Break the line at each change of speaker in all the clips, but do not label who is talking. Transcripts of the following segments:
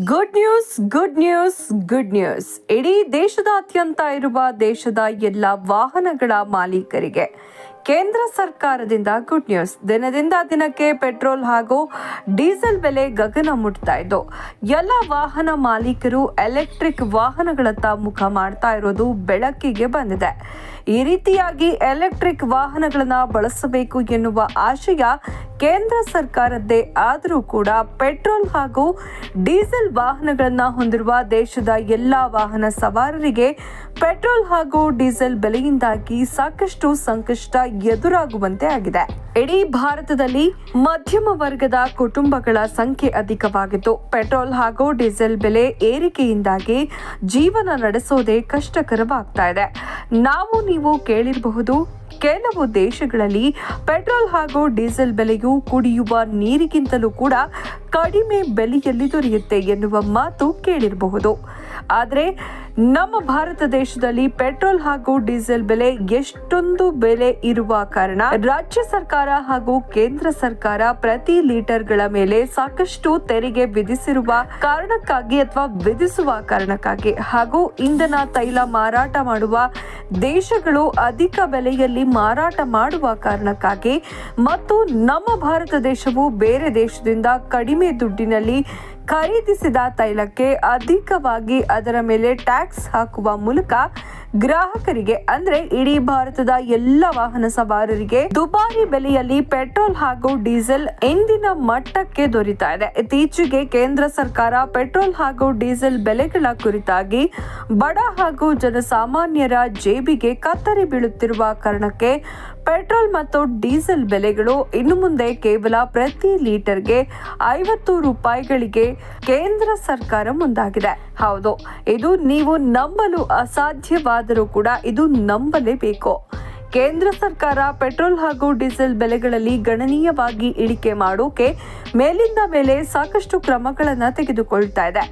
Good news. ಇಡೀ ದೇಶದಾದ್ಯಂತ ಇರುವ ದೇಶದ ಎಲ್ಲ ವಾಹನಗಳ ಮಾಲೀಕರಿಗೆ ಕೇಂದ್ರ ಸರ್ಕಾರದಿಂದ ಗುಡ್ ನ್ಯೂಸ್. ದಿನದಿಂದ ದಿನಕ್ಕೆ ಪೆಟ್ರೋಲ್ ಹಾಗೂ ಡೀಸೆಲ್ ಬೆಲೆ ಗಗನ ಮುಟ್ತಾ ಇದ್ದು ಎಲ್ಲ ವಾಹನ ಮಾಲೀಕರು ಎಲೆಕ್ಟ್ರಿಕ್ ವಾಹನಗಳತ್ತ ಮುಖ ಮಾಡ್ತಾ ಇರೋದು ಬೆಳಕಿಗೆ ಬಂದಿದೆ. ಈ ರೀತಿಯಾಗಿ ಎಲೆಕ್ಟ್ರಿಕ್ ವಾಹನಗಳನ್ನ ಬಳಸಬೇಕು ಎನ್ನುವ ಆಶಯ ಕೇಂದ್ರ ಸರ್ಕಾರದ್ದೇ ಆದರೂ ಕೂಡ ಪೆಟ್ರೋಲ್ ಹಾಗೂ ಡೀಸೆಲ್ ವಾಹನಗಳನ್ನ ಹೊಂದಿರುವ ದೇಶದ ಎಲ್ಲ ವಾಹನ ಸವಾರರಿಗೆ ಪೆಟ್ರೋಲ್ ಹಾಗೂ ಡೀಸೆಲ್ ಬೆಲೆಯಿಂದಾಗಿ ಸಾಕಷ್ಟು ಸಂಕಷ್ಟ ಎದುರಾಗುವಂತೆ ಆಗಿದೆ. ಇಡೀ ಭಾರತದಲ್ಲಿ ಮಧ್ಯಮ ವರ್ಗದ ಕುಟುಂಬಗಳ ಸಂಖ್ಯೆ ಅಧಿಕವಾಗಿದ್ದು ಪೆಟ್ರೋಲ್ ಹಾಗೂ ಡೀಸೆಲ್ ಬೆಲೆ ಏರಿಕೆಯಿಂದಾಗಿ ಜೀವನ ನಡೆಸೋದೇ ಕಷ್ಟಕರವಾಗ್ತಾ ಇದೆ. ನೀವು ಕೇಳಿರಬಹುದು, ಕೆಲವು ದೇಶಗಳಲ್ಲಿ ಪೆಟ್ರೋಲ್ ಹಾಗೂ ಡೀಸೆಲ್ ಬೆಲೆಯು ಕುಡಿಯುವ ನೀರಿಗಿಂತಲೂ ಕೂಡ ಕಡಿಮೆ ಬೆಲೆಯಲ್ಲಿ ದೊರೆಯುತ್ತೆ ಎನ್ನುವ ಮಾತು ಕೇಳಿರಬಹುದು. ಆದರೆ ನಮ್ಮ ಭಾರತ ದೇಶದಲ್ಲಿ ಪೆಟ್ರೋಲ್ ಹಾಗೂ ಡೀಸೆಲ್ ಬೆಲೆ ಎಷ್ಟೊಂದು ಬೆಲೆ ಇರುವ ಕಾರಣ ರಾಜ್ಯ ಸರ್ಕಾರ ಹಾಗೂ ಕೇಂದ್ರ ಸರ್ಕಾರ ಪ್ರತಿ ಲೀಟರ್ಗಳ ಮೇಲೆ ಸಾಕಷ್ಟು ತೆರಿಗೆ ವಿಧಿಸಿರುವ ಕಾರಣಕ್ಕಾಗಿ ಅಥವಾ ವಿಧಿಸುವ ಕಾರಣಕ್ಕಾಗಿ ಹಾಗೂ ಇಂಧನ ತೈಲ ಮಾರಾಟ ಮಾಡುವ ದೇಶಗಳು ಅಧಿಕ ಬೆಲೆಯಲ್ಲಿ ಮಾರಾಟ ಮಾಡುವ ಕಾರಣಕ್ಕಾಗಿ ಮತ್ತು ನಮ್ಮ ಭಾರತ ದೇಶವು ಬೇರೆ ದೇಶದಿಂದ ಕಡಿಮೆ ದುಡ್ಡಿನಲ್ಲಿ ಖರೀದಿಸಿದ ತೈಲಕ್ಕೆ ಅಧಿಕವಾಗಿ ಅದರ ಮೇಲೆ ಟ್ಯಾಕ್ಸ್ ಹಾಕುವ ಮೂಲಕ ಗ್ರಾಹಕರಿಗೆ ಅಂದ್ರೆ ಇಡೀ ಭಾರತದ ಎಲ್ಲ ವಾಹನ ಸವಾರರಿಗೆ ದುಬಾರಿ ಬೆಲೆಯಲ್ಲಿ ಪೆಟ್ರೋಲ್ ಹಾಗೂ ಡೀಸೆಲ್ ಇಂದಿನ ಮಟ್ಟಕ್ಕೆ ದೊರೀತಾ ಇದೆ. ಇತ್ತೀಚೆಗೆ ಕೇಂದ್ರ ಸರ್ಕಾರ ಪೆಟ್ರೋಲ್ ಹಾಗೂ ಡೀಸೆಲ್ ಬೆಲೆಗಳ ಕುರಿತಾಗಿ ಬಡ ಹಾಗೂ ಜನಸಾಮಾನ್ಯರ ಜೇಬಿಗೆ ಕತ್ತರಿ ಬೀಳುತ್ತಿರುವ ಕಾರಣಕ್ಕೆ ಪೆಟ್ರೋಲ್ ಮತ್ತು ಡೀಸೆಲ್ ಬೆಲೆಗಳು ಇನ್ನು ಮುಂದೆ ಕೇವಲ ಪ್ರತಿ ಲೀಟರ್ಗೆ 50 ರೂಪಾಯಿಗಳಿಗೆ ಕೇಂದ್ರ ಸರ್ಕಾರ ಮುಂದಾಗಿದೆ. ಹೌದು, ಇದು ನೀವು ನಂಬಲು ಅಸಾಧ್ಯವಾದರೂ ಕೂಡ ಇದು ನಂಬಲೇಬೇಕು. ಕೇಂದ್ರ ಸರ್ಕಾರ ಪೆಟ್ರೋಲ್ ಹಾಗೂ ಡೀಸೆಲ್ ಬೆಲೆಗಳಲ್ಲಿ ಗಣನೀಯವಾಗಿ ಇಳಿಕೆ ಮಾಡೋಕೆ ಮೇಲಿಂದ ಮೇಲೆ ಸಾಕಷ್ಟು ಕ್ರಮಗಳನ್ನು ತೆಗೆದುಕೊಳ್ತಾ ಇದೆ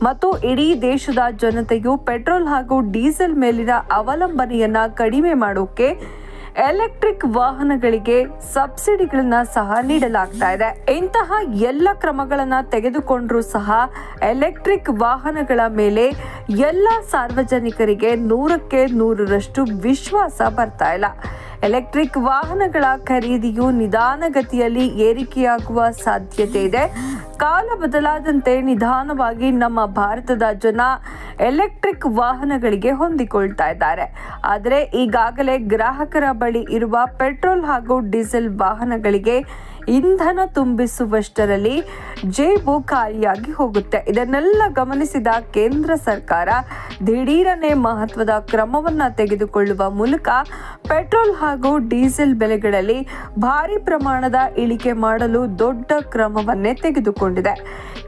ಮತ್ತು ಇಡೀ ದೇಶದ ಜನತೆಯು ಪೆಟ್ರೋಲ್ ಹಾಗೂ ಡೀಸೆಲ್ ಮೇಲಿನ ಅವಲಂಬನೆಯನ್ನ ಕಡಿಮೆ ಮಾಡೋಕೆ ಎಲೆಕ್ಟ್ರಿಕ್ ವಾಹನಗಳಿಗೆ ಸಬ್ಸಿಡಿಗಳನ್ನ ಸಹ ನೀಡಲಾಗ್ತಾ ಇದೆ. ಇಂತಹ ಎಲ್ಲ ಕ್ರಮಗಳನ್ನ ತೆಗೆದುಕೊಂಡ್ರೂ ಸಹ ಎಲೆಕ್ಟ್ರಿಕ್ ವಾಹನಗಳ ಮೇಲೆ ಎಲ್ಲ ಸಾರ್ವಜನಿಕರಿಗೆ 100ಕ್ಕೆ 100ರಷ್ಟು ವಿಶ್ವಾಸ ಬರ್ತಾ ಇಲ್ಲ. ಎಲೆಕ್ಟ್ರಿಕ್ ವಾಹನಗಳ ಖರೀದಿಯು ನಿಧಾನಗತಿಯಲ್ಲಿ ಏರಿಕೆಯಾಗುವ ಸಾಧ್ಯತೆ ಇದೆ. ಕಾಲ ಬದಲಾದಂತೆ ನಿಧಾನವಾಗಿ ನಮ್ಮ ಭಾರತದ ಜನ ಎಲೆಕ್ಟ್ರಿಕ್ ವಾಹನಗಳಿಗೆ ಹೊಂದಿಕೊಳ್ತಾ ಇದ್ದಾರೆ. ಆದರೆ ಈಗಾಗಲೇ ಗ್ರಾಹಕರ ಬಳಿ ಇರುವ ಪೆಟ್ರೋಲ್ ಹಾಗೂ ಡೀಸೆಲ್ ವಾಹನಗಳಿಗೆ ಇಂಧನ ತುಂಬಿಸುವಷ್ಟರಲ್ಲಿ ಜೇಬು ಖಾಲಿಯಾಗಿ ಹೋಗುತ್ತೆ. ಇದನ್ನೆಲ್ಲ ಗಮನಿಸಿದ ಕೇಂದ್ರ ಸರ್ಕಾರ ದಿಢೀರನೆ ಮಹತ್ವದ ಕ್ರಮವನ್ನ ತೆಗೆದುಕೊಳ್ಳುವ ಮೂಲಕ ಪೆಟ್ರೋಲ್ ಹಾಗೂ ಡೀಸೆಲ್ ಬೆಲೆಗಳಲ್ಲಿ ಭಾರಿ ಪ್ರಮಾಣದ ಇಳಿಕೆ ಮಾಡಲು ದೊಡ್ಡ ಕ್ರಮವನ್ನೇ ತೆಗೆದುಕೊಂಡಿದೆ.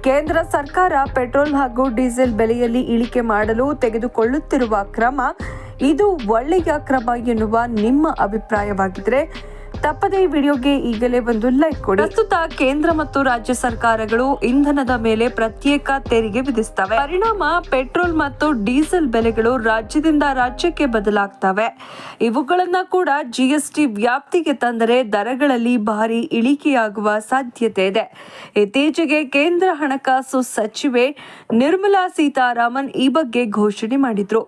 ಕೇಂದ್ರ ಸರ್ಕಾರ ಪೆಟ್ರೋಲ್ ಹಾಗೂ ಡೀಸೆಲ್ ಬೆಲೆಯಲ್ಲಿ ಇಳಿಕೆ ಮಾಡಲು ತೆಗೆದುಕೊಳ್ಳುತ್ತಿರುವ ಕ್ರಮ ಇದು ಒಳ್ಳೆಯ ಕ್ರಮ ಎನ್ನುವ ನಿಮ್ಮ ಅಭಿಪ್ರಾಯವಾಗಿದ್ರೆ ತಪ್ಪದೇ ಈ ವಿಡಿಯೋಗೆ ಈಗಲೇ ಒಂದು ಲೈಕ್ ಕೊಡಿ. ಪ್ರಸ್ತುತ ಕೇಂದ್ರ ಮತ್ತು ರಾಜ್ಯ ಸರ್ಕಾರಗಳು ಇಂಧನದ ಮೇಲೆ ಪ್ರತ್ಯೇಕ ತೆರಿಗೆ ವಿಧಿಸ್ತವೆ. ಪರಿಣಾಮ ಪೆಟ್ರೋಲ್ ಮತ್ತು ಡೀಸೆಲ್ ಬೆಲೆಗಳು ರಾಜ್ಯದಿಂದ ರಾಜ್ಯಕ್ಕೆ ಬದಲಾಗ್ತವೆ. ಇವುಗಳನ್ನ ಕೂಡ GST ವ್ಯಾಪ್ತಿಗೆ ತಂದರೆ ದರಗಳಲ್ಲಿ ಭಾರಿ ಇಳಿಕೆಯಾಗುವ ಸಾಧ್ಯತೆ ಇದೆ. ಇತ್ತೀಚೆಗೆ ಕೇಂದ್ರ ಹಣಕಾಸು ಸಚಿವೆ ನಿರ್ಮಲಾ ಸೀತಾರಾಮನ್ ಈ ಬಗ್ಗೆ ಘೋಷಣೆ ಮಾಡಿದ್ರು.